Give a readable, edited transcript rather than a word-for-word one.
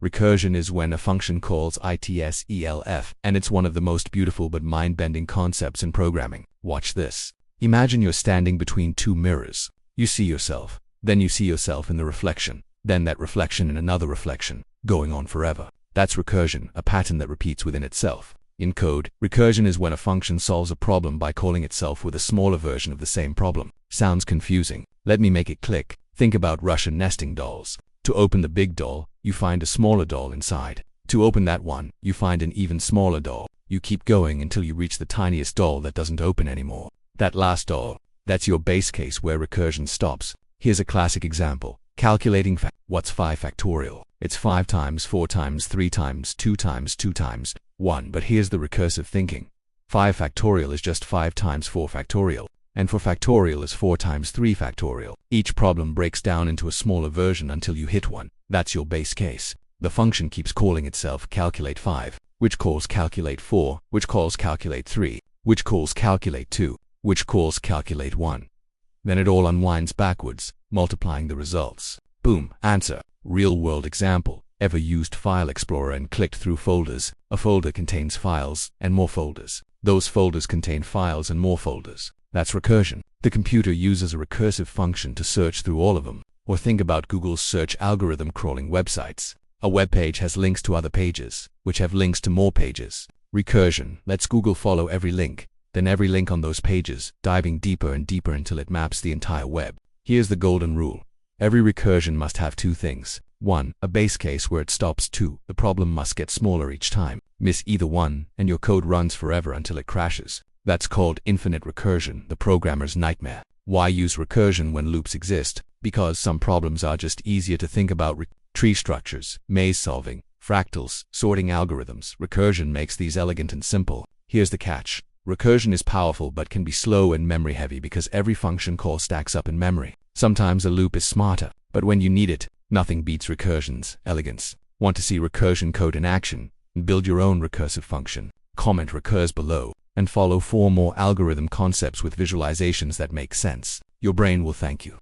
Recursion is when a function calls itself, and it's one of the most beautiful but mind-bending concepts in programming. Watch this. Imagine you're standing between two mirrors. You see yourself, then you see yourself in the reflection, then that reflection in another reflection, going on forever. That's recursion, a pattern that repeats within itself. In code, recursion is when a function solves a problem by calling itself with a smaller version of the same problem. Sounds confusing? Let me make it click. Think about Russian nesting dolls. To open the big doll, you find a smaller doll inside. To open that one, you find an even smaller doll. You keep going until you reach the tiniest doll that doesn't open anymore. That last doll, that's your base case where recursion stops. Here's a classic example. Calculating what's 5 factorial? It's 5 times 4 times 3 times 2 times 2 times 1. But here's the recursive thinking. 5 factorial is just 5 times 4 factorial. And 4 factorial is 4 times 3 factorial. Each problem breaks down into a smaller version until you hit one. That's your base case. The function keeps calling itself calculate 5, which calls calculate 4, which calls calculate 3, which calls calculate 2, which calls calculate 1. Then it all unwinds backwards, multiplying the results. Boom, answer. Real-world example. Ever used File Explorer and clicked through folders? A folder contains files and more folders. Those folders contain files and more folders. That's recursion. The computer uses a recursive function to search through all of them. Or think about Google's search algorithm crawling websites. A web page has links to other pages, which have links to more pages. Recursion lets Google follow every link, then every link on those pages, diving deeper and deeper until it maps the entire web. Here's the golden rule. Every recursion must have two things. 1. A base case where it stops. 2. The problem must get smaller each time. Miss either one, and your code runs forever until it crashes. That's called infinite recursion, the programmer's nightmare. Why use recursion when loops exist? Because some problems are just easier to think about. Tree structures, maze solving, fractals, sorting algorithms. Recursion makes these elegant and simple. Here's the catch. Recursion is powerful but can be slow and memory heavy because every function call stacks up in memory. Sometimes a loop is smarter, but when you need it, nothing beats recursion's elegance. Want to see recursion code in action? Build your own recursive function. Comment recurs below, and follow 4 more algorithm concepts with visualizations that make sense. Your brain will thank you.